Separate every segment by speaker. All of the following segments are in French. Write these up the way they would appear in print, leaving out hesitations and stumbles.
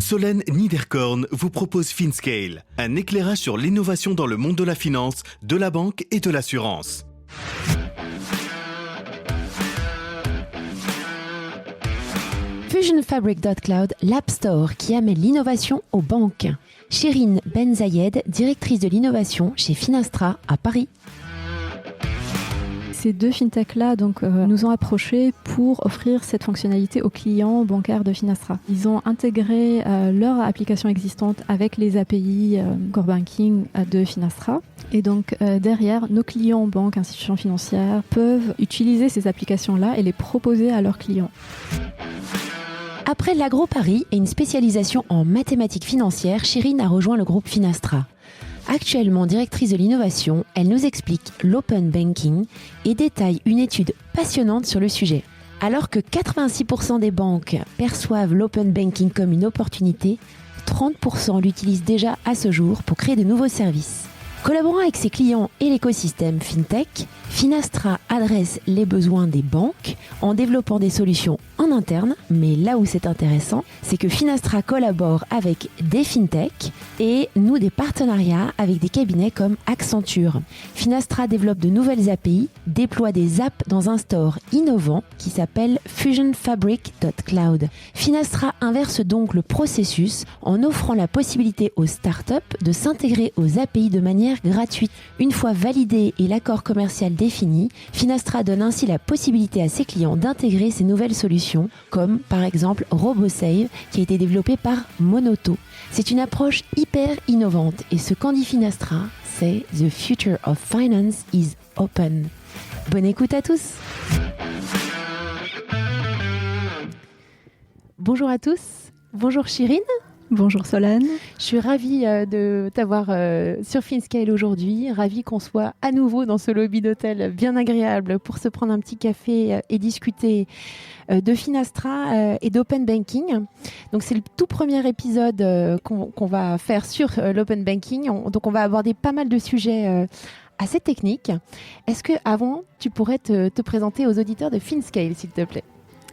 Speaker 1: Solène Niederkorn vous propose FinScale, un éclairage sur l'innovation dans le monde de la finance, de la banque et de l'assurance.
Speaker 2: FusionFabric.cloud, l'App Store qui amène l'innovation aux banques. Chérine Benzayed, directrice de l'innovation chez Finastra à Paris.
Speaker 3: Ces deux fintechs-là nous ont approchés pour offrir cette fonctionnalité aux clients bancaires de Finastra. Ils ont intégré leur application existante avec les API Core Banking de Finastra. Et donc derrière, nos clients banques, institutions financières peuvent utiliser ces applications-là et les proposer à leurs clients.
Speaker 2: Après l'Agro-Paris et une spécialisation en mathématiques financières, Chérine a rejoint le groupe Finastra. Actuellement directrice de l'innovation, elle nous explique l'open banking et détaille une étude passionnante sur le sujet. Alors que 86% des banques perçoivent l'open banking comme une opportunité, 30% l'utilisent déjà à ce jour pour créer de nouveaux services. Collaborant avec ses clients et l'écosystème FinTech, Finastra adresse les besoins des banques en développant des solutions en interne, mais là où c'est intéressant, c'est que Finastra collabore avec des FinTech et noue des partenariats avec des cabinets comme Accenture. Finastra développe de nouvelles API, déploie des apps dans un store innovant qui s'appelle FusionFabric.cloud. Finastra inverse donc le processus en offrant la possibilité aux startups de s'intégrer aux API de manière gratuite. Une fois validé et l'accord commercial défini, Finastra donne ainsi la possibilité à ses clients d'intégrer ces nouvelles solutions, comme par exemple RoboSave qui a été développé par Monoto. C'est une approche hyper innovante et ce qu'en dit Finastra, c'est « The future of finance is open ». Bonne écoute à tous. Bonjour à tous, bonjour Chérine.
Speaker 3: Bonjour Solène.
Speaker 2: Je suis ravie de t'avoir sur FinScale aujourd'hui, ravie qu'on soit à nouveau dans ce lobby d'hôtel bien agréable pour se prendre un petit café et discuter de Finastra et d'Open Banking. Donc c'est le tout premier épisode qu'on va faire sur l'Open Banking. Donc on va aborder pas mal de sujets assez techniques. Est-ce que avant tu pourrais te présenter aux auditeurs de FinScale, s'il te plaît?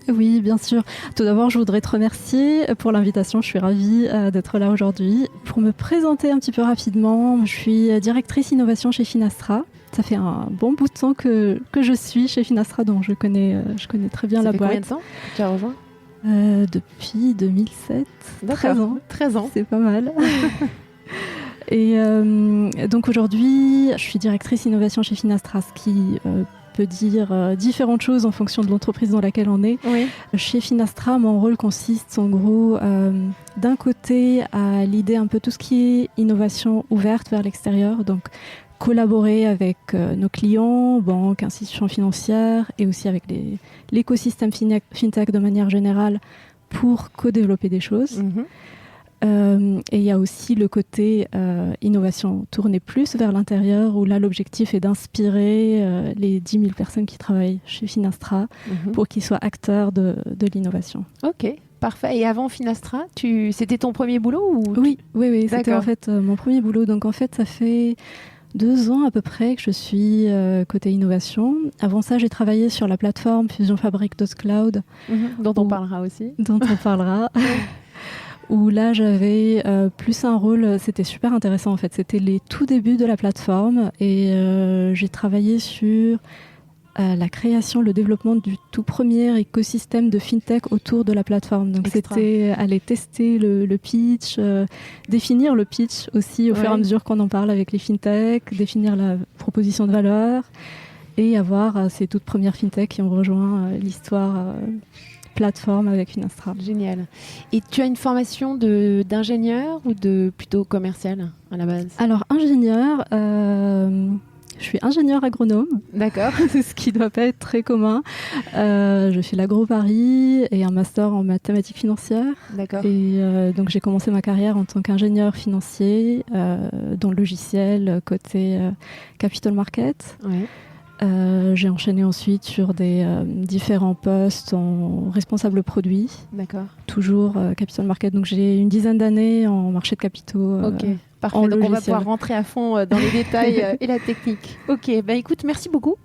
Speaker 3: Oui, bien sûr. Tout d'abord, je voudrais te remercier pour l'invitation. Je suis ravie d'être là aujourd'hui. Pour me présenter un petit peu rapidement, je suis directrice innovation chez Finastra. Ça fait un bon bout de temps que je suis chez Finastra, donc je connais très bien la boîte.
Speaker 2: Ça fait combien de temps que tu as rejoint ?
Speaker 3: Depuis 2007.
Speaker 2: D'accord.
Speaker 3: 13 ans. C'est pas mal. Et donc aujourd'hui, je suis directrice innovation chez Finastra, ce qui peut dire différentes choses en fonction de l'entreprise dans laquelle on est.
Speaker 2: Oui.
Speaker 3: Chez Finastra, mon rôle consiste en gros d'un côté à l'idée un peu tout ce qui est innovation ouverte vers l'extérieur, donc collaborer avec nos clients, banques, institutions financières et aussi avec l'écosystème FinTech de manière générale pour co-développer des choses.
Speaker 2: Mm-hmm.
Speaker 3: Et il y a aussi le côté innovation tournée plus vers l'intérieur, où là l'objectif est d'inspirer les 10 000 personnes qui travaillent chez Finastra pour qu'ils soient acteurs de l'innovation.
Speaker 2: Ok, parfait. Et avant Finastra, c'était ton premier boulot ou...
Speaker 3: Oui, c'était en fait mon premier boulot. Donc en fait, ça fait 2 ans à peu près que je suis côté innovation. Avant ça, j'ai travaillé sur la plateforme FusionFabric.cloud.
Speaker 2: Dont on parlera aussi.
Speaker 3: Dont on parlera. Où là, j'avais plus un rôle, c'était super intéressant en fait. C'était les tout débuts de la plateforme et j'ai travaillé sur la création, le développement du tout premier écosystème de FinTech autour de la plateforme. Donc c'était aller tester le pitch, définir le pitch aussi au fur et à mesure qu'on en parle avec les FinTech, définir la proposition de valeur et avoir ces toutes premières FinTech qui ont rejoint l'histoire plateforme avec Finastra.
Speaker 2: Génial. Et tu as une formation d'ingénieur ou de plutôt commercial à la base?
Speaker 3: Alors ingénieur, je suis ingénieur agronome.
Speaker 2: D'accord.
Speaker 3: Ce qui ne doit pas être très commun. Je fais l'Agro-Paris et un master en mathématiques financières.
Speaker 2: D'accord.
Speaker 3: Et donc j'ai commencé ma carrière en tant qu'ingénieur financier dans le logiciel côté capital market.
Speaker 2: Oui.
Speaker 3: J'ai enchaîné ensuite sur des différents postes en responsable produit.
Speaker 2: D'accord.
Speaker 3: Toujours capital market. Donc j'ai une 10aine d'années en marché de capitaux
Speaker 2: Parfait,
Speaker 3: en
Speaker 2: donc on va
Speaker 3: logiciel.
Speaker 2: pouvoir rentrer à fond dans les détails et la technique. Ok, écoute, merci beaucoup.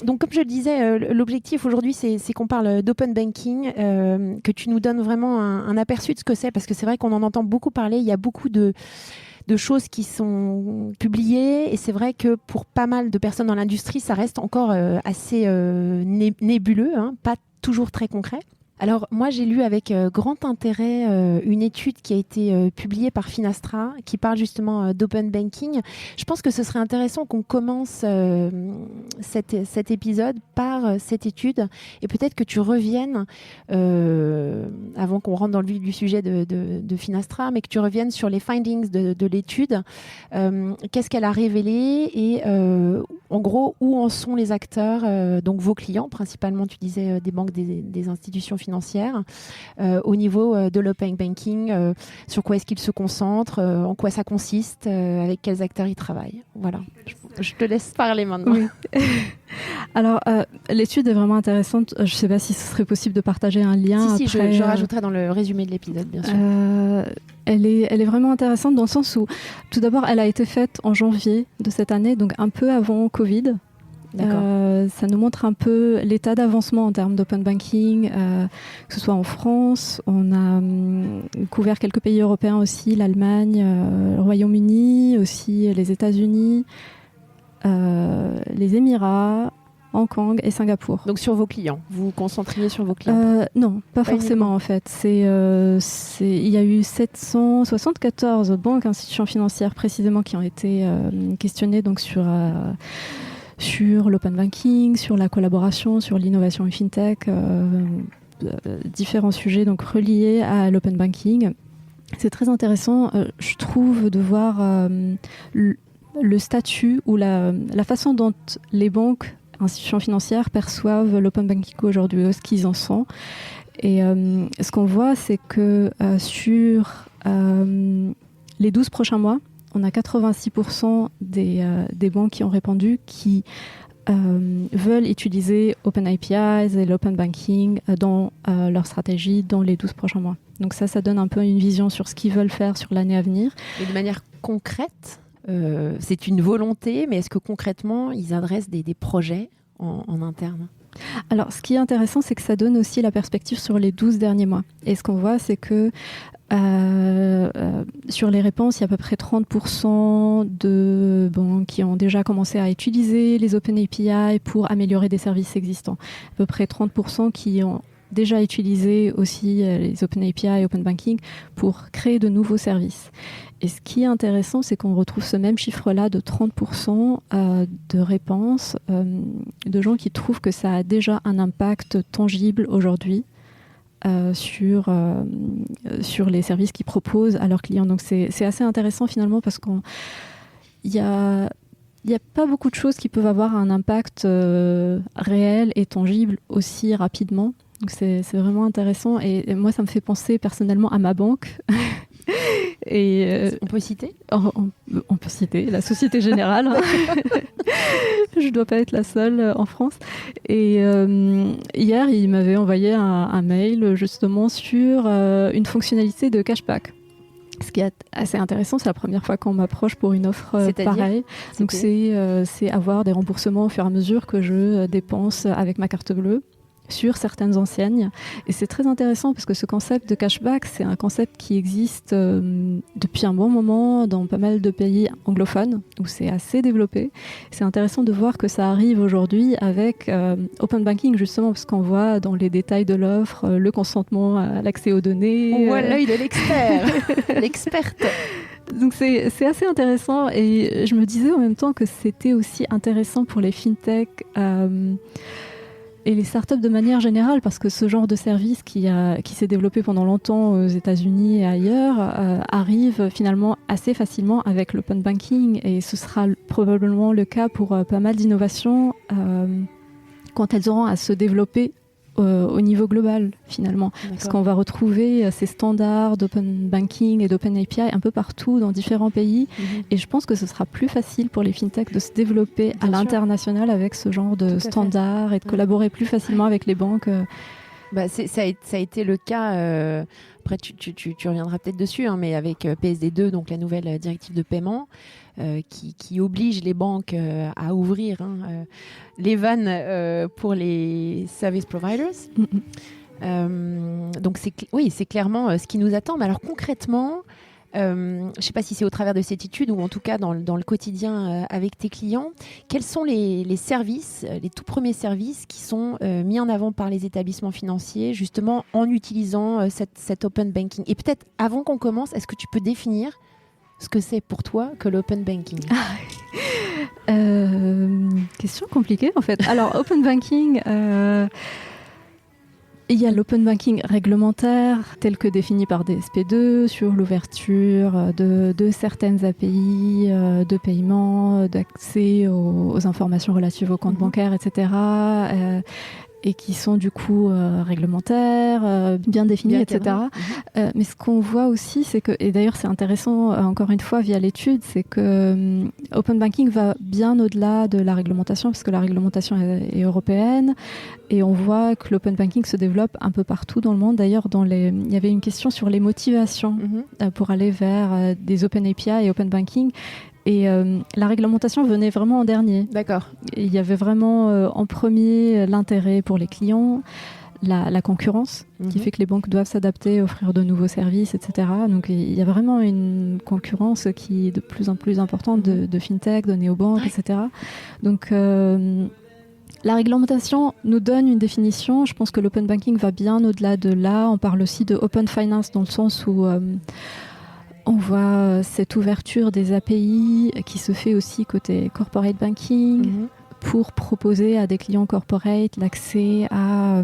Speaker 2: Donc comme je le disais, l'objectif aujourd'hui, c'est qu'on parle d'open banking, que tu nous donnes vraiment un aperçu de ce que c'est, parce que c'est vrai qu'on en entend beaucoup parler, il y a beaucoup de choses qui sont publiées, et c'est vrai que pour pas mal de personnes dans l'industrie, ça reste encore assez nébuleux, pas toujours très concret. Alors moi j'ai lu avec grand intérêt une étude qui a été publiée par Finastra qui parle justement d'open banking. Je pense que ce serait intéressant qu'on commence cet épisode par cette étude, et peut-être que tu reviennes avant qu'on rentre dans le vif du sujet de Finastra, mais que tu reviennes sur les findings de l'étude. Qu'est-ce qu'elle a révélé, et en gros où en sont les acteurs, donc vos clients principalement, tu disais des banques, des institutions financières, au niveau de l'open banking, sur quoi est-ce qu'ils se concentrent, en quoi ça consiste, avec quels acteurs ils travaillent. Voilà, je te laisse parler maintenant.
Speaker 3: Oui. Alors, l'étude est vraiment intéressante. Je ne sais pas si ce serait possible de partager un lien.
Speaker 2: Si,
Speaker 3: après,
Speaker 2: je rajouterai dans le résumé de l'épisode, bien sûr.
Speaker 3: Elle est vraiment intéressante dans le sens où, tout d'abord, elle a été faite en janvier de cette année, donc un peu avant Covid. Ça nous montre un peu l'état d'avancement en termes d'open banking, que ce soit en France. On a couvert quelques pays européens aussi, l'Allemagne, le Royaume-Uni, aussi les États-Unis, les Émirats, Hong Kong et Singapour.
Speaker 2: Donc sur vos clients, vous vous concentriez sur vos clients?
Speaker 3: Non, pas forcément en fait. Il y a eu 774 banques, institutions financières précisément qui ont été questionnées donc sur l'open banking, sur la collaboration, sur l'innovation et fintech, différents sujets donc reliés à l'open banking. C'est très intéressant, je trouve, de voir le statut ou la façon dont les banques, institutions financières perçoivent l'open banking aujourd'hui, ce qu'ils en sont. Et ce qu'on voit, c'est que sur les 12 prochains mois, on a 86% des banques qui ont répondu qui veulent utiliser Open APIs et l'open banking dans leur stratégie dans les 12 prochains mois. Donc ça donne un peu une vision sur ce qu'ils veulent faire sur l'année à venir.
Speaker 2: Et de manière concrète, c'est une volonté, mais est-ce que concrètement, ils adressent des projets en interne ?
Speaker 3: Alors, ce qui est intéressant, c'est que ça donne aussi la perspective sur les 12 derniers mois. Et ce qu'on voit, c'est que sur les réponses, il y a à peu près 30% de banques qui ont déjà commencé à utiliser les Open API pour améliorer des services existants. À peu près 30% qui ont déjà utilisé aussi les Open API et Open Banking pour créer de nouveaux services. Et ce qui est intéressant, c'est qu'on retrouve ce même chiffre-là de 30% de réponses de gens qui trouvent que ça a déjà un impact tangible aujourd'hui sur les services qu'ils proposent à leurs clients. Donc c'est assez intéressant finalement parce qu'il y a pas beaucoup de choses qui peuvent avoir un impact réel et tangible aussi rapidement. Donc c'est vraiment intéressant et moi ça me fait penser personnellement à ma banque. Et
Speaker 2: on peut citer
Speaker 3: on peut citer la Société Générale. Je ne dois pas être la seule en France. Et hier, il m'avait envoyé un mail justement sur une fonctionnalité de cashback. Ce qui est assez intéressant, c'est la première fois qu'on m'approche pour une offre pareille. Donc c'est avoir des remboursements au fur et à mesure que je dépense avec ma carte bleue sur certaines enseignes. Et c'est très intéressant parce que ce concept de cashback, c'est un concept qui existe depuis un bon moment dans pas mal de pays anglophones où c'est assez développé. C'est intéressant de voir que ça arrive aujourd'hui avec Open Banking justement parce qu'on voit dans les détails de l'offre le consentement à l'accès aux données.
Speaker 2: On voit l'œil de l'expert, l'experte.
Speaker 3: Donc c'est assez intéressant et je me disais en même temps que c'était aussi intéressant pour les fintech et les startups de manière générale, parce que ce genre de service qui s'est développé pendant longtemps aux États-Unis et ailleurs arrive finalement assez facilement avec l'open banking et ce sera probablement le cas pour pas mal d'innovations quand elles auront à se développer au niveau global finalement. D'accord. Parce qu'on va retrouver ces standards d'open banking et d'open API un peu partout dans différents pays et je pense que ce sera plus facile pour les fintechs de se développer à l'international avec ce genre de standards et de collaborer plus facilement avec les banques.
Speaker 2: Ça a été le cas après tu reviendras peut-être dessus, hein, mais avec PSD2, donc la nouvelle directive de paiement, qui oblige les banques à ouvrir les vannes pour les service providers. Donc c'est clairement ce qui nous attend. Mais alors concrètement, je ne sais pas si c'est au travers de cette étude ou en tout cas dans le quotidien avec tes clients, quels sont les services, les tout premiers services qui sont mis en avant par les établissements financiers justement en utilisant cet open banking. Et peut-être avant qu'on commence, est-ce que tu peux définir ce que c'est pour toi que l'open banking?
Speaker 3: Question compliquée en fait. Alors open banking... Il y a l'open banking réglementaire, tel que défini par DSP2, sur l'ouverture de certaines API de paiement, d'accès aux informations relatives aux comptes bancaires, etc. Et qui sont du coup réglementaires, bien définis, etc. Mais ce qu'on voit aussi, c'est que, et d'ailleurs c'est intéressant encore une fois via l'étude, c'est que Open Banking va bien au-delà de la réglementation, parce que la réglementation est européenne, et on voit que l'Open Banking se développe un peu partout dans le monde. D'ailleurs, il y avait une question sur les motivations pour aller vers des Open API et Open Banking. Et la réglementation venait vraiment en dernier.
Speaker 2: D'accord.
Speaker 3: Il y avait vraiment en premier l'intérêt pour les clients, la concurrence, qui fait que les banques doivent s'adapter, offrir de nouveaux services, etc. Donc il y a vraiment une concurrence qui est de plus en plus importante de fintech, de néobanques, etc. Donc la réglementation nous donne une définition. Je pense que l'open banking va bien au-delà de là. On parle aussi de open finance dans le sens où... on voit cette ouverture des API qui se fait aussi côté corporate banking pour proposer à des clients corporate l'accès à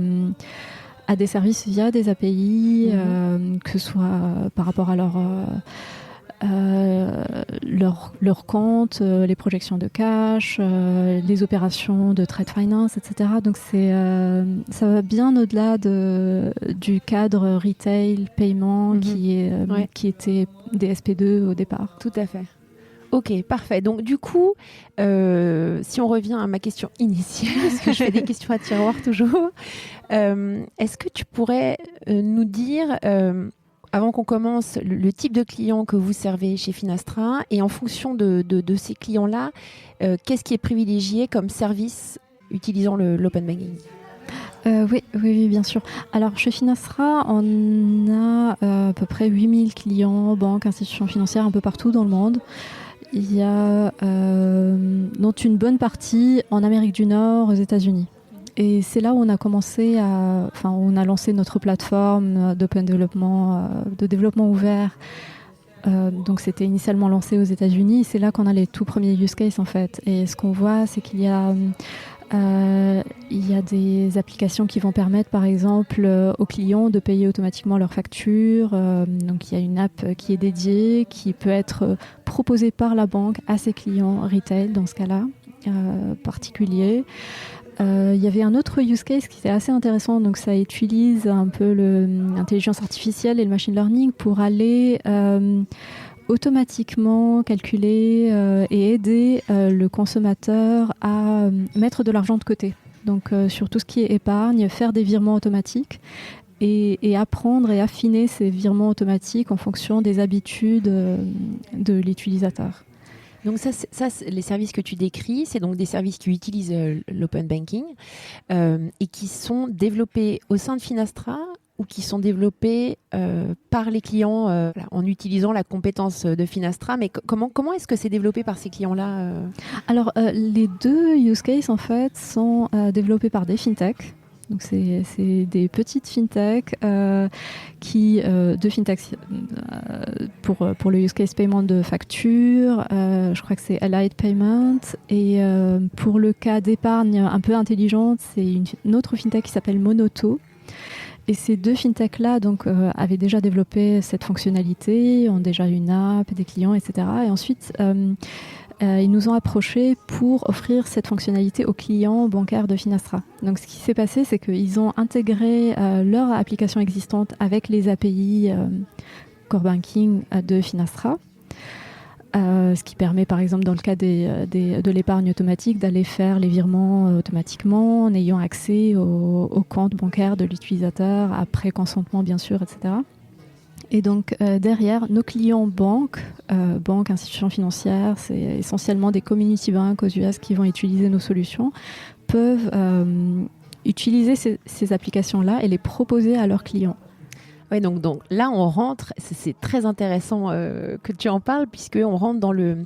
Speaker 3: des services via des API, que ce soit par rapport à leur compte, les projections de cash, les opérations de trade finance, etc. Donc ça va bien au-delà du cadre retail, paiement qui était DSP2 au départ.
Speaker 2: Tout à fait. Ok, parfait. Donc du coup, si on revient à ma question initiale, parce que je fais des questions à tiroir toujours, est-ce que tu pourrais nous dire... avant qu'on commence, le type de client que vous servez chez Finastra, et en fonction de ces clients-là, qu'est-ce qui est privilégié comme service utilisant l'open banking?
Speaker 3: Oui, bien sûr. Alors, chez Finastra, on a à peu près 8000 clients, banques, institutions financières un peu partout dans le monde. Il y a dont une bonne partie en Amérique du Nord, aux États-Unis. Et c'est là où on a commencé on a lancé notre plateforme d'open développement, de développement ouvert. Donc c'était initialement lancé aux États-Unis. C'est là qu'on a les tout premiers use cases en fait. Et ce qu'on voit, c'est qu'il y a des applications qui vont permettre, par exemple, aux clients de payer automatiquement leurs factures. Donc il y a une app qui est dédiée, qui peut être proposée par la banque à ses clients retail dans ce cas-là particulier. Il y avait un autre use case qui était assez intéressant, donc ça utilise un peu l'intelligence artificielle et le machine learning pour aller automatiquement calculer et aider le consommateur à mettre de l'argent de côté. Donc sur tout ce qui est épargne, faire des virements automatiques et apprendre et affiner ces virements automatiques en fonction des habitudes de l'utilisateur.
Speaker 2: Donc ça, les services que tu décris, c'est donc des services qui utilisent l'open banking et qui sont développés au sein de Finastra ou qui sont développés par les clients en utilisant la compétence de Finastra. Mais comment est-ce que c'est développé par ces clients-là
Speaker 3: Alors, les deux use cases, en fait, sont développés par des fintechs. Donc c'est des petites fintechs pour le use case paiement de facture, je crois que c'est Allied Payment, et pour le cas d'épargne un peu intelligente, c'est une autre fintech qui s'appelle Monoto. Et ces deux fintechs-là avaient déjà développé cette fonctionnalité, ont déjà une app, des clients, etc. Et ensuite, ils nous ont approchés pour offrir cette fonctionnalité aux clients bancaires de Finastra. Donc ce qui s'est passé, c'est qu'ils ont intégré leur application existante avec les API Core Banking de Finastra. Ce qui permet par exemple dans le cas de l'épargne automatique d'aller faire les virements automatiquement en ayant accès au compte bancaire de l'utilisateur après consentement bien sûr, etc. Et donc derrière, nos clients banques, institutions financières, c'est essentiellement des community banks aux US qui vont utiliser nos solutions, peuvent utiliser ces applications-là et les proposer à leurs clients.
Speaker 2: Oui, donc là, on rentre, c'est très intéressant que tu en parles, puisqu'on rentre dans le...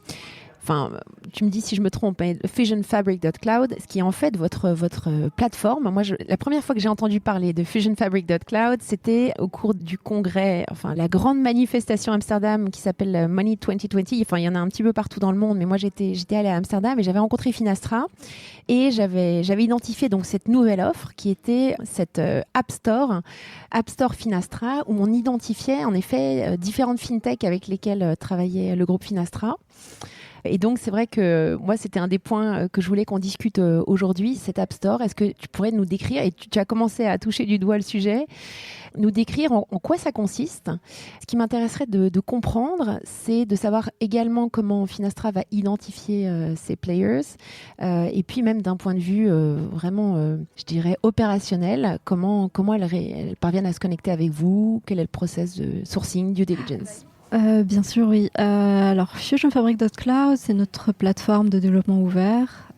Speaker 2: Enfin, tu me dis si je me trompe, fusionfabric.cloud, ce qui est en fait votre plateforme. Moi, la première fois que j'ai entendu parler de fusionfabric.cloud, c'était au cours du congrès, enfin la grande manifestation à Amsterdam qui s'appelle Money 2020. Enfin, il y en a un petit peu partout dans le monde, mais moi j'étais allée à Amsterdam et j'avais rencontré Finastra et j'avais identifié donc cette nouvelle offre qui était cette App Store Finastra, où on identifiait en effet différentes fintechs avec lesquelles travaillait le groupe Finastra. Et donc, c'est vrai que moi, c'était un des points que je voulais qu'on discute aujourd'hui, cet App Store. Est-ce que tu pourrais nous décrire, et tu as commencé à toucher du doigt le sujet, nous décrire en quoi ça consiste? Ce qui m'intéresserait de comprendre, c'est de savoir également comment Finastra va identifier ces players, et puis même d'un point de vue vraiment, je dirais, opérationnel, comment elles parviennent à se connecter avec vous, quel est le process de sourcing, due diligence?
Speaker 3: Bien sûr, oui. Alors, fusionfabric.cloud, c'est notre plateforme de développement ouvert.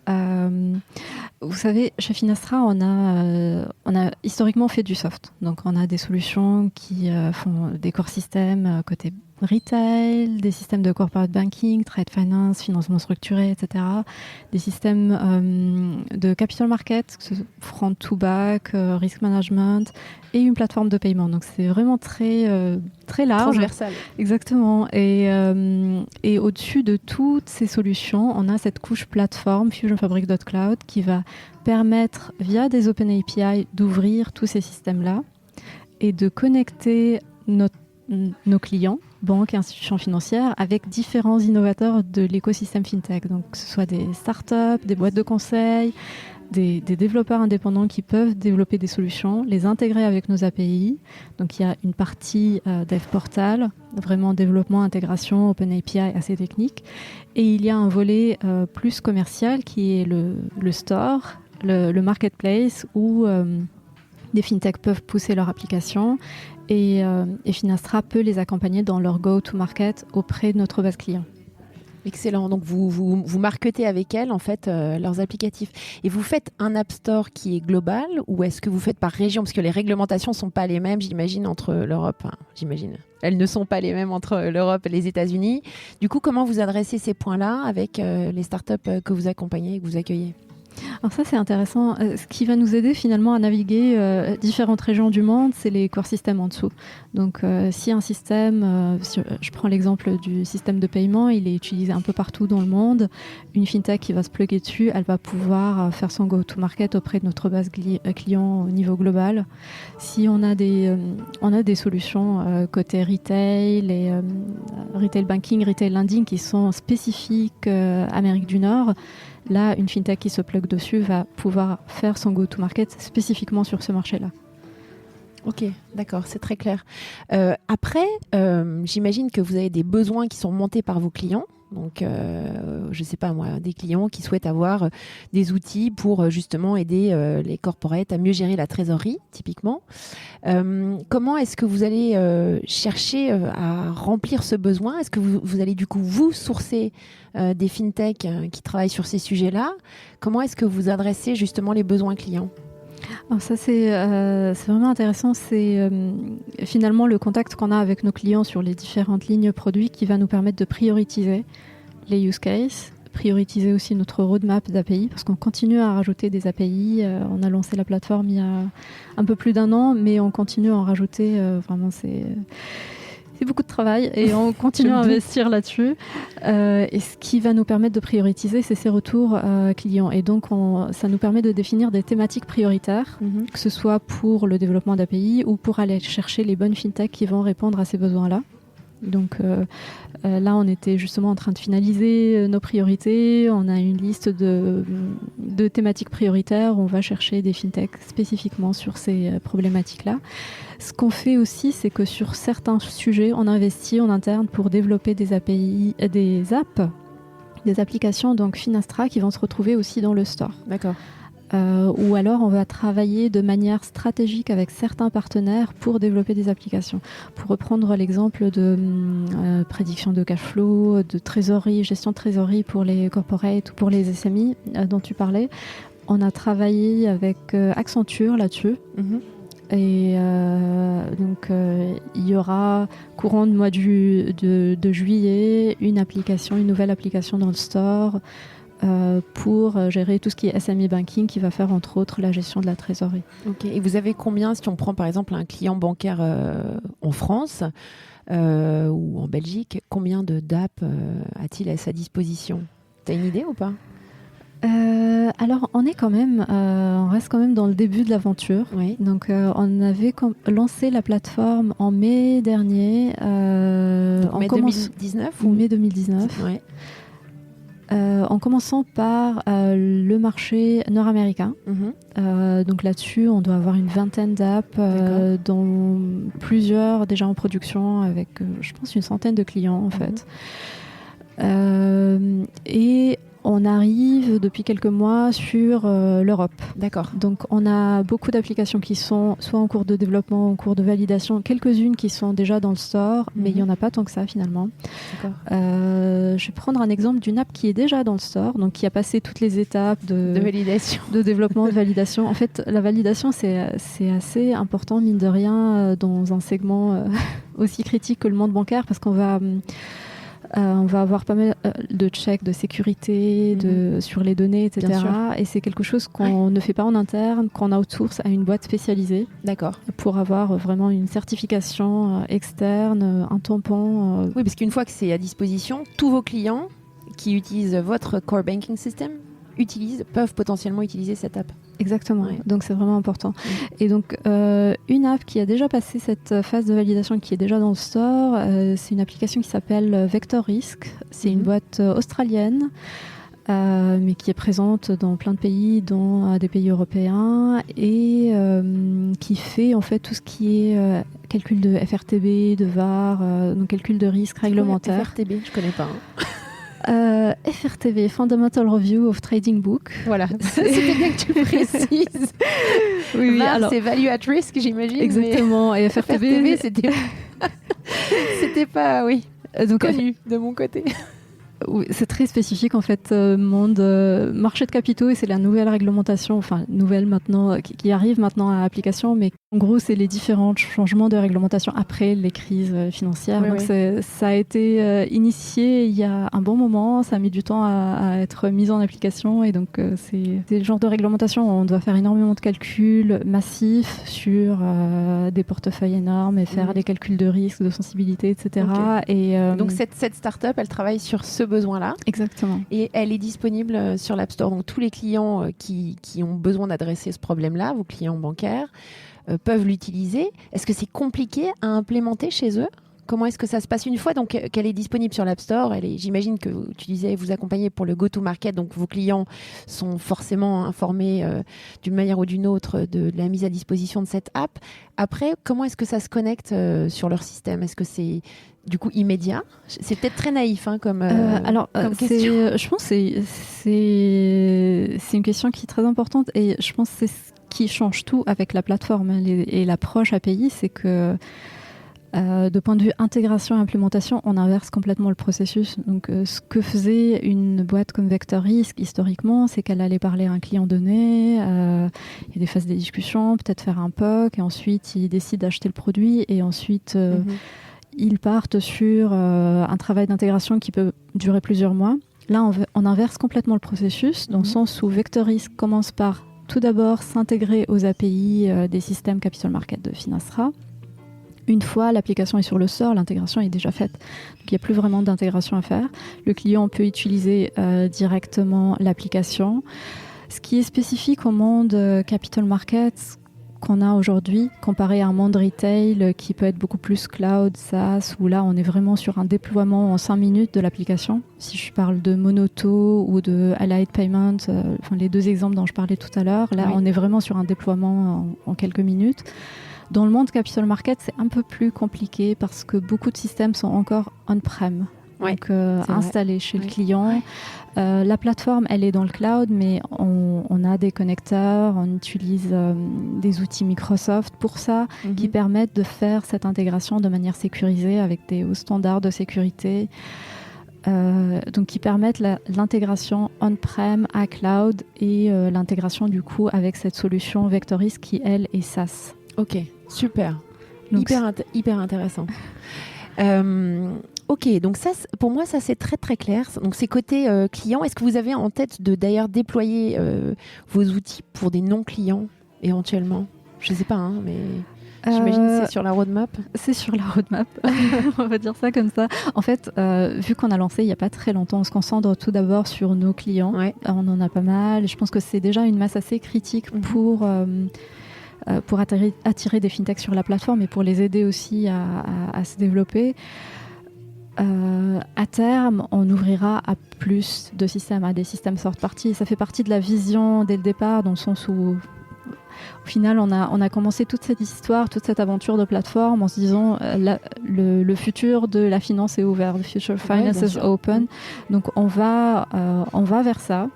Speaker 3: Vous savez, chez Finastra, on a historiquement fait du soft. Donc, on a des solutions qui font des core systems côté retail, des systèmes de corporate banking, trade finance, financement structuré, etc. Des systèmes de capital market, front to back, risk management et une plateforme de paiement. Donc c'est vraiment très large.
Speaker 2: Transversal.
Speaker 3: Exactement. Et au-dessus de toutes ces solutions, on a cette couche plateforme fusionfabric.cloud qui va permettre, via des Open API, d'ouvrir tous ces systèmes-là et de connecter nos clients, banques et institutions financières, avec différents innovateurs de l'écosystème FinTech. Donc, que ce soit des startups, des boîtes de conseil, des développeurs indépendants qui peuvent développer des solutions, les intégrer avec nos API. Donc, il y a une partie Dev Portal, vraiment développement, intégration, Open API assez technique. Et il y a un volet plus commercial qui est le store, le marketplace, où des FinTech peuvent pousser leur application et Finastra peut les accompagner dans leur go-to-market auprès de notre base client.
Speaker 2: Excellent. Donc, vous marketez avec elles, en fait, leurs applicatifs. Et vous faites un App Store qui est global ou est-ce que vous faites par région? Parce que les réglementations ne sont pas les mêmes, j'imagine, entre l'Europe. J'imagine. Elles ne sont pas les mêmes entre l'Europe et les États-Unis. Du coup, comment vous adressez ces points-là avec les startups que vous accompagnez et que vous accueillez?
Speaker 3: Alors ça, c'est intéressant. Ce qui va nous aider finalement à naviguer différentes régions du monde, c'est les core systems en dessous. Donc si un système, je prends l'exemple du système de paiement, il est utilisé un peu partout dans le monde, une fintech qui va se plugger dessus, elle va pouvoir faire son go-to-market auprès de notre base client au niveau global. Si on a des solutions côté retail et retail banking, retail lending qui sont spécifiques Amérique du Nord, là, une fintech qui se plug dessus va pouvoir faire son go-to-market spécifiquement sur ce marché-là.
Speaker 2: Ok, d'accord, c'est très clair. Après, j'imagine que vous avez des besoins qui sont montés par vos clients. Donc, je ne sais pas moi, des clients qui souhaitent avoir des outils pour justement aider les corporates à mieux gérer la trésorerie, typiquement. Comment est-ce que vous allez chercher à remplir ce besoin? Est-ce que vous allez du coup vous sourcer des fintechs qui travaillent sur ces sujets-là? Comment est-ce que vous adressez justement les besoins clients?
Speaker 3: Alors ça, c'est vraiment intéressant. C'est finalement le contact qu'on a avec nos clients sur les différentes lignes produits qui va nous permettre de prioriser les use cases, prioriser aussi notre roadmap d'API, parce qu'on continue à rajouter des API. On a lancé la plateforme il y a un peu plus d'1 an, mais on continue à en rajouter. Vraiment, c'est beaucoup de travail et on continue à investir là-dessus. Et ce qui va nous permettre de prioriser, c'est ces retours clients. Et donc, ça nous permet de définir des thématiques prioritaires, que ce soit pour le développement d'API ou pour aller chercher les bonnes fintechs qui vont répondre à ces besoins-là. Donc là, on était justement en train de finaliser nos priorités. On a une liste de thématiques prioritaires. On va chercher des fintechs spécifiquement sur ces problématiques-là. Ce qu'on fait aussi, c'est que sur certains sujets, on investit en interne pour développer des API, des applications, donc Finastra, qui vont se retrouver aussi dans le store.
Speaker 2: D'accord.
Speaker 3: ou alors on va travailler de manière stratégique avec certains partenaires pour développer des applications. Pour reprendre l'exemple de prédiction de cash flow, de trésorerie, gestion de trésorerie pour les corporates ou pour les SMI dont tu parlais, on a travaillé avec Accenture là-dessus. Et donc, il y aura, courant du mois de juillet, une nouvelle application dans le store pour gérer tout ce qui est SME banking, qui va faire entre autres la gestion de la trésorerie.
Speaker 2: Ok. Et vous avez combien, si on prend par exemple un client bancaire en France ou en Belgique, combien de DAP a-t-il à sa disposition? T'as une idée ou pas?
Speaker 3: Alors, on reste quand même dans le début de l'aventure.
Speaker 2: Oui.
Speaker 3: Donc, on avait lancé la plateforme en mai dernier.
Speaker 2: Mai 2019
Speaker 3: ou mai 2019.
Speaker 2: Ouais.
Speaker 3: En commençant par le marché nord-américain. Donc là-dessus, on doit avoir une vingtaine d'apps, dont plusieurs déjà en production, avec, je pense, une centaine de clients en fait. Et on arrive depuis quelques mois sur l'Europe.
Speaker 2: D'accord.
Speaker 3: Donc on a beaucoup d'applications qui sont soit en cours de développement, en cours de validation, quelques-unes qui sont déjà dans le store, mais il n'y en a pas tant que ça finalement.
Speaker 2: D'accord.
Speaker 3: Je vais prendre un exemple d'une app qui est déjà dans le store, donc qui a passé toutes les étapes de
Speaker 2: validation,
Speaker 3: de développement, de validation. En fait, la validation, c'est assez important, mine de rien, dans un segment aussi critique que le monde bancaire, parce qu'on va avoir pas mal de checks de sécurité sur les données, etc. Et c'est quelque chose qu'on ne fait pas en interne, qu'on outsource à une boîte spécialisée.
Speaker 2: D'accord.
Speaker 3: Pour avoir vraiment une certification externe, un tampon.
Speaker 2: Oui, parce qu'une fois que c'est à disposition, tous vos clients qui utilisent votre core banking system peuvent potentiellement utiliser cette app.
Speaker 3: Exactement,
Speaker 2: Ouais.
Speaker 3: Donc c'est vraiment important. Et donc une app qui a déjà passé cette phase de validation, qui est déjà dans le store, c'est une application qui s'appelle Vector Risk. C'est une boîte australienne, mais qui est présente dans plein de pays, dont des pays européens, et qui fait en fait tout ce qui est calcul de FRTB, de VaR, donc calcul de risque réglementaire.
Speaker 2: FRTB, je connais pas.
Speaker 3: FRTB, Fundamental Review of Trading Book.
Speaker 2: Voilà, c'était bien que tu précises.
Speaker 3: Oui,
Speaker 2: VaR,
Speaker 3: alors
Speaker 2: c'est Value at Risk, j'imagine.
Speaker 3: Exactement, et FRTB,
Speaker 2: c'était pas, donc, connu de mon côté.
Speaker 3: Oui, c'est très spécifique en fait, monde marché de capitaux, et c'est la nouvelle réglementation, enfin nouvelle maintenant, qui arrive maintenant à application, mais en gros c'est les différents changements de réglementation après les crises financières. Donc ça a été initié il y a un bon moment, ça a mis du temps à être mis en application, et donc c'est le genre de réglementation où on doit faire énormément de calculs massifs sur des portefeuilles énormes et faire des calculs de risque, de sensibilité, etc. Et,
Speaker 2: donc cette start-up, elle travaille sur ce besoin-là.
Speaker 3: Exactement.
Speaker 2: Et elle est disponible sur l'App Store. Donc tous les clients qui ont besoin d'adresser ce problème-là, vos clients bancaires, peuvent l'utiliser. Est-ce que c'est compliqué à implémenter chez eux ? Comment est-ce que ça se passe une fois donc qu'elle est disponible sur l'App Store? J'imagine que tu disais vous accompagnez pour le go-to-market, donc vos clients sont forcément informés d'une manière ou d'une autre de la mise à disposition de cette app. Après, comment est-ce que ça se connecte sur leur système? Est-ce que c'est du coup immédiat? C'est peut-être très naïf comme question.
Speaker 3: Je pense que c'est une question qui est très importante, et je pense que c'est ce qui change tout avec la plateforme et l'approche API, c'est que de point de vue intégration et implémentation, on inverse complètement le processus. Donc, ce que faisait une boîte comme Vector Risk historiquement, c'est qu'elle allait parler à un client donné, il y a des phases de discussion, peut-être faire un POC, et ensuite ils décident d'acheter le produit, et ensuite ils partent sur un travail d'intégration qui peut durer plusieurs mois. Là, on inverse complètement le processus, dans le sens où Vector Risk commence par tout d'abord s'intégrer aux API des systèmes Capital Market de Finastra. Une fois l'application est sur le store, l'intégration est déjà faite. Donc il n'y a plus vraiment d'intégration à faire. Le client peut utiliser directement l'application. Ce qui est spécifique au monde Capital Markets qu'on a aujourd'hui, comparé à un monde retail qui peut être beaucoup plus cloud, SaaS, où là on est vraiment sur un déploiement en 5 minutes de l'application. Si je parle de Monoto ou de Allied Payment, les deux exemples dont je parlais tout à l'heure, là on est vraiment sur un déploiement en quelques minutes. Dans le monde Capital Market, c'est un peu plus compliqué parce que beaucoup de systèmes sont encore on-prem. donc installé chez le client. La plateforme, elle est dans le cloud, mais on a des connecteurs, on utilise des outils Microsoft pour ça, qui permettent de faire cette intégration de manière sécurisée avec des hauts standards de sécurité. Donc qui permettent l'intégration on-prem à cloud et l'intégration du coup avec cette solution Vectoris qui elle est SaaS.
Speaker 2: Ok, super, donc, hyper intéressant. Ok, donc ça, pour moi, ça c'est très très clair. Donc c'est côté client. Est-ce que vous avez en tête de d'ailleurs déployer vos outils pour des non-clients éventuellement? Je sais pas, hein, mais j'imagine que c'est sur la roadmap.
Speaker 3: C'est sur la roadmap, on va dire ça comme ça. En fait, vu qu'on a lancé il n'y a pas très longtemps, on se concentre tout d'abord sur nos clients. Ouais. On en a pas mal. Je pense que c'est déjà une masse assez critique pour attirer des fintechs sur la plateforme et pour les aider aussi à se développer. À terme, on ouvrira à plus de systèmes, à des systèmes third party. Ça fait partie de la vision dès le départ, dans le sens où, au final, on a commencé toute cette histoire, toute cette aventure de plateforme en se disant le futur de la finance est ouvert, the future of finance is open. Donc on va vers ça.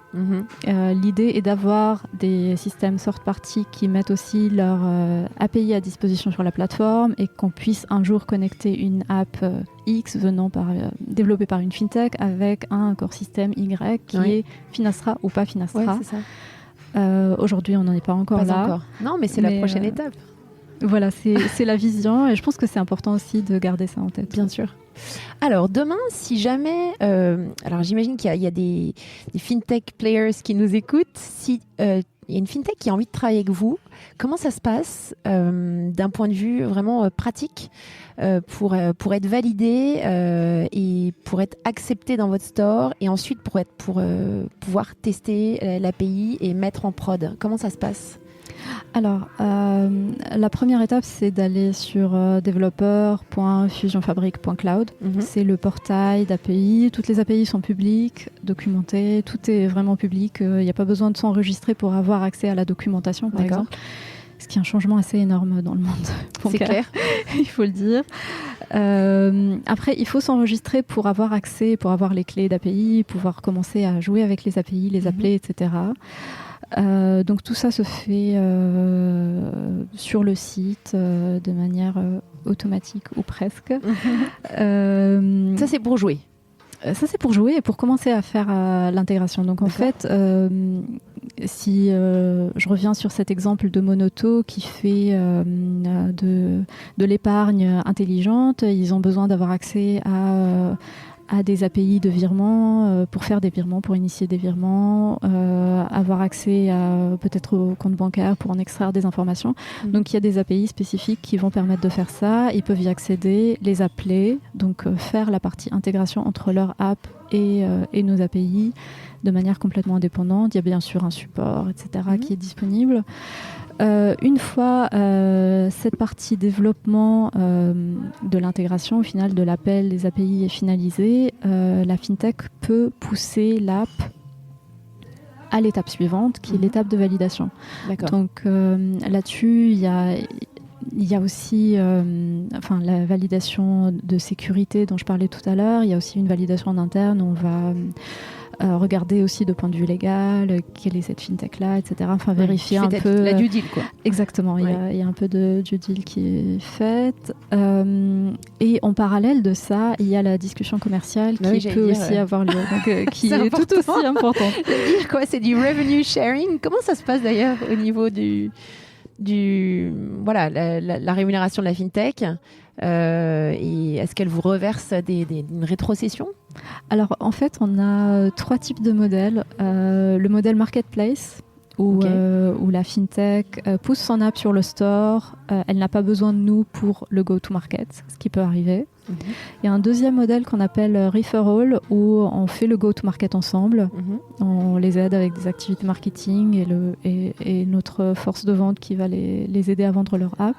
Speaker 3: L'idée est d'avoir des systèmes third party qui mettent aussi leur API à disposition sur la plateforme et qu'on puisse un jour connecter une app X développée par une fintech avec un core système Y qui est Finastra ou pas Finastra.
Speaker 2: Ouais, c'est ça.
Speaker 3: Aujourd'hui, on n'en est pas encore là. Encore.
Speaker 2: Non, mais c'est la prochaine étape.
Speaker 3: Voilà, c'est la vision et je pense que c'est important aussi de garder ça en tête.
Speaker 2: Bien sûr. Alors, demain, si jamais... alors, j'imagine qu'il y a des fintech players qui nous écoutent. Si il y a une fintech qui a envie de travailler avec vous, comment ça se passe d'un point de vue vraiment pratique pour être validé et pour être accepté dans votre store et ensuite pour pouvoir tester l'API et mettre en prod? Comment ça se passe?
Speaker 3: Alors, la première étape, c'est d'aller sur developer.fusionfabric.cloud. C'est le portail d'API. Toutes les API sont publiques, documentées. Tout est vraiment public. Il n'y a pas besoin de s'enregistrer pour avoir accès à la documentation, par exemple. Ce qui est un changement assez énorme dans le monde.
Speaker 2: C'est clair.
Speaker 3: Il faut le dire. Après, il faut s'enregistrer pour avoir accès, pour avoir les clés d'API, pouvoir commencer à jouer avec les API, les appeler, etc. Donc tout ça se fait sur le site de manière automatique ou presque.
Speaker 2: Ça c'est pour jouer.
Speaker 3: Ça c'est pour jouer et pour commencer à faire l'intégration. Donc en fait, si je reviens sur cet exemple de Monoto qui fait de l'épargne intelligente, ils ont besoin d'avoir accès à des API de virement pour faire des virements, pour initier des virements, avoir accès peut-être au compte bancaire pour en extraire des informations. Donc il y a des API spécifiques qui vont permettre de faire ça. Ils peuvent y accéder, les appeler, donc faire la partie intégration entre leur app et nos API de manière complètement indépendante. Il y a bien sûr un support, etc. qui est disponible. Une fois cette partie développement de l'intégration, au final de l'appel des API est finalisée, la fintech peut pousser l'app à l'étape suivante, qui est l'étape de validation. D'accord. Donc là-dessus, il y a aussi la validation de sécurité dont je parlais tout à l'heure. Il y a aussi une validation en interne. On va regarder aussi de point de vue légal quelle est cette fintech-là, etc. Enfin, vérifier un peu...
Speaker 2: La due deal, quoi.
Speaker 3: Exactement. Il y a un peu de due deal qui est faite. Et en parallèle de ça, il y a la discussion commerciale qui peut aussi avoir lieu. Donc, qui est tout aussi importante.
Speaker 2: C'est-à-dire quoi? C'est du revenue sharing. Comment ça se passe d'ailleurs au niveau la rémunération de la fintech et est-ce qu'elle vous reverse une rétrocession?
Speaker 3: Alors en fait on a 3 types de modèles. Le modèle marketplace où la fintech pousse son app sur le store, elle n'a pas besoin de nous pour le go-to-market, ce qui peut arriver. Il y a un deuxième modèle qu'on appelle referral où on fait le go-to-market ensemble. On les aide avec des activités marketing et notre force de vente qui va les aider à vendre leur app.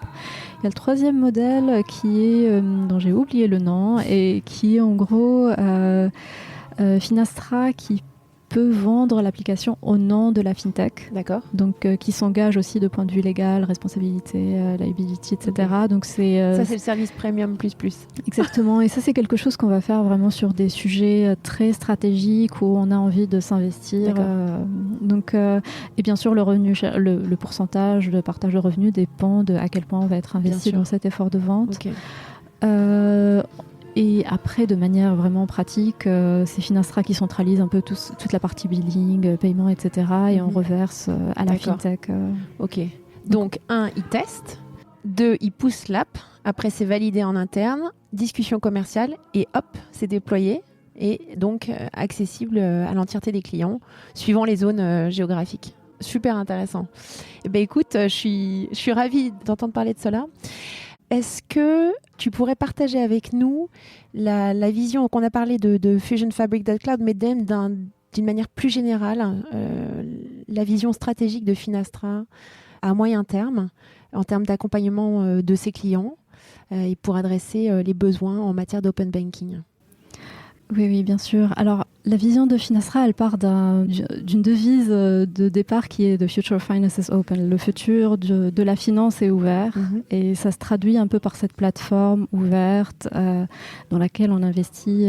Speaker 3: Il y a le troisième modèle qui est, dont j'ai oublié le nom, et qui est en gros Finastra qui peut vendre l'application au nom de la fintech.
Speaker 2: D'accord.
Speaker 3: Donc, qui s'engage aussi de point de vue légal, responsabilité, liability, etc.
Speaker 2: Okay.
Speaker 3: Donc, ça,
Speaker 2: c'est le service premium plus.
Speaker 3: Exactement. Et ça, c'est quelque chose qu'on va faire vraiment sur des sujets très stratégiques où on a envie de s'investir. Et bien sûr, le revenu, le pourcentage de partage de revenus dépend de à quel point on va être investi dans cet effort de vente.
Speaker 2: Okay.
Speaker 3: Et après, de manière vraiment pratique, c'est Finastra qui centralise un peu toute la partie billing, paiement, etc. Et on reverse à la fintech.
Speaker 2: Ok. Donc, 1, ils testent. 2, ils poussent l'app. Après, c'est validé en interne. Discussion commerciale. Et hop, c'est déployé. Et donc, accessible à l'entièreté des clients, suivant les zones géographiques. Super intéressant. Eh bien, écoute, je suis ravie d'entendre parler de cela. Est-ce que tu pourrais partager avec nous la vision qu'on a parlé de Fusion Fabric.Cloud, mais d'une manière plus générale, la vision stratégique de Finastra à moyen terme, en termes d'accompagnement de ses clients et pour adresser les besoins en matière d'open banking?
Speaker 3: Oui, bien sûr. Alors, la vision de Finastra, elle part d'une devise de départ qui est « The future of finance is open ». Le futur de la finance est ouvert. Et ça se traduit un peu par cette plateforme ouverte dans laquelle on investit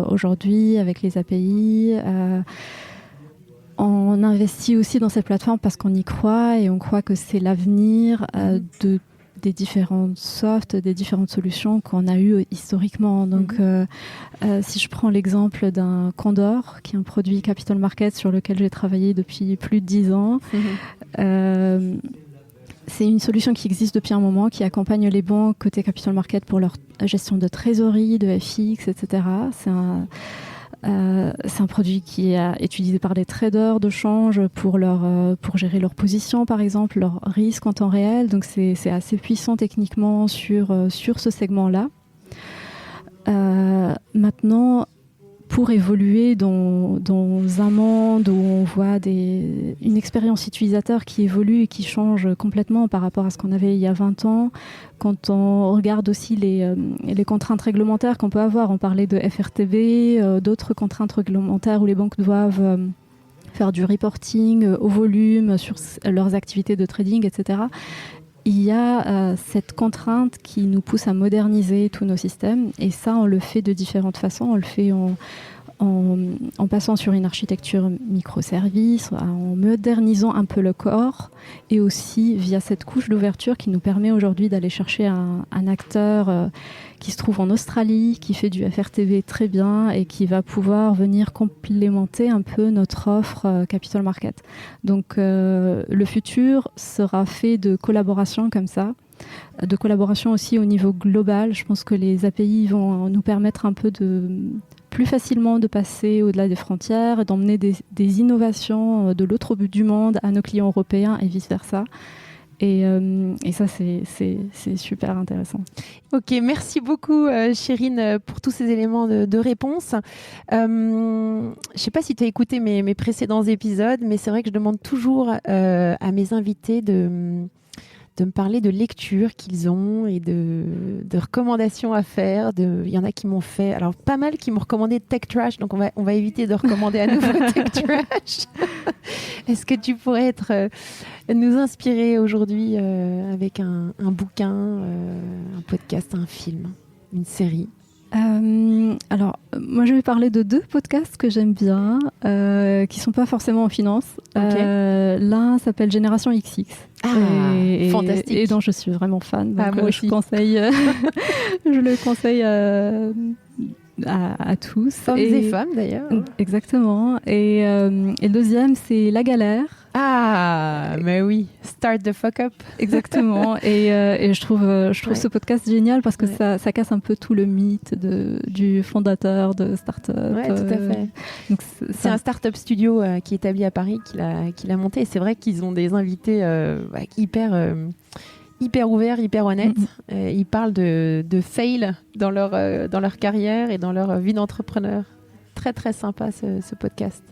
Speaker 3: aujourd'hui avec les API. On investit aussi dans cette plateforme parce qu'on y croit et on croit que c'est l'avenir des différentes softs, des différentes solutions qu'on a eues historiquement. Donc, si je prends l'exemple d'un Condor, qui est un produit Capital Market sur lequel j'ai travaillé depuis plus de 10 ans, c'est une solution qui existe depuis un moment, qui accompagne les banques côté Capital Market pour leur gestion de trésorerie, de FX, etc. C'est un produit qui est utilisé par les traders de change pour gérer leur position, par exemple, leur risque en temps réel. Donc, c'est assez puissant techniquement sur ce segment-là. Maintenant, pour évoluer dans un monde où on voit une expérience utilisateur qui évolue et qui change complètement par rapport à ce qu'on avait il y a 20 ans, quand on regarde aussi les contraintes réglementaires qu'on peut avoir, on parlait de FRTB, d'autres contraintes réglementaires où les banques doivent faire du reporting au volume sur leurs activités de trading, etc. Il y a cette contrainte qui nous pousse à moderniser tous nos systèmes, et ça, on le fait de différentes façons. On le fait en passant sur une architecture microservice, en modernisant un peu le corps, et aussi via cette couche d'ouverture qui nous permet aujourd'hui d'aller chercher un acteur qui se trouve en Australie, qui fait du FRTB très bien et qui va pouvoir venir complémenter un peu notre offre Capital Market. Donc le futur sera fait de collaboration comme ça, de collaboration aussi au niveau global. Je pense que les API vont nous permettre un peu plus facilement de passer au-delà des frontières, d'emmener des innovations de l'autre bout du monde à nos clients européens et vice-versa. Et ça, c'est super intéressant.
Speaker 2: Ok, merci beaucoup Chérine pour tous ces éléments de réponse. Je ne sais pas si tu as écouté mes précédents épisodes, mais c'est vrai que je demande toujours à mes invités de me parler de lectures qu'ils ont et de recommandations à faire. Il y en a qui m'ont fait, alors pas mal qui m'ont recommandé Tech Trash, donc on va éviter de recommander à nouveau Tech Trash. Est-ce que tu pourrais nous inspirer aujourd'hui avec un bouquin, un podcast, un film, une série?
Speaker 3: Alors, moi je vais parler de 2 podcasts que j'aime bien, qui ne sont pas forcément en finance.
Speaker 2: Okay.
Speaker 3: L'un s'appelle Génération XX.
Speaker 2: Fantastique.
Speaker 3: Et dont je suis vraiment fan. Donc,
Speaker 2: moi aussi.
Speaker 3: Je le conseille à tous.
Speaker 2: Hommes et femmes d'ailleurs.
Speaker 3: Exactement. Et le deuxième, c'est La Galère.
Speaker 2: Ah, mais oui, Start the Fuck Up.
Speaker 3: Exactement. Et je trouve ce podcast génial parce que ça casse un peu tout le mythe du fondateur de start-up.
Speaker 2: Oui, tout à fait. Donc, c'est un start-up studio qui est établi à Paris, qu'il a monté. Et c'est vrai qu'ils ont des invités hyper ouverts, hyper honnêtes. Ils parlent de fail dans leur carrière et dans leur vie d'entrepreneur. Très, très sympa ce podcast.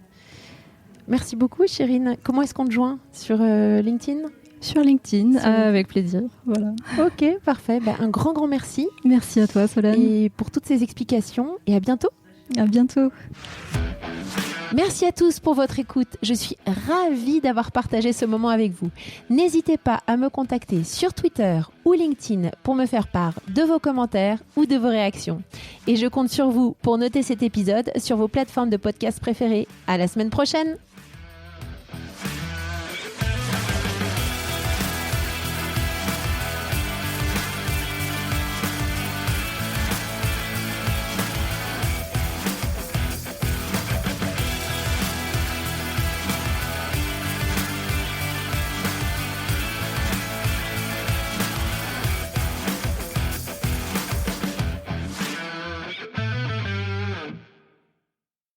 Speaker 2: Merci beaucoup, Chérine. Comment est-ce qu'on te joint? Sur LinkedIn?
Speaker 3: Sur LinkedIn, avec plaisir. Voilà.
Speaker 2: Ok, parfait. Un grand merci.
Speaker 3: Merci à toi, Solène.
Speaker 2: Et pour toutes ces explications. Et à bientôt.
Speaker 3: À bientôt.
Speaker 2: Merci à tous pour votre écoute. Je suis ravie d'avoir partagé ce moment avec vous. N'hésitez pas à me contacter sur Twitter ou LinkedIn pour me faire part de vos commentaires ou de vos réactions. Et je compte sur vous pour noter cet épisode sur vos plateformes de podcast préférées. À la semaine prochaine!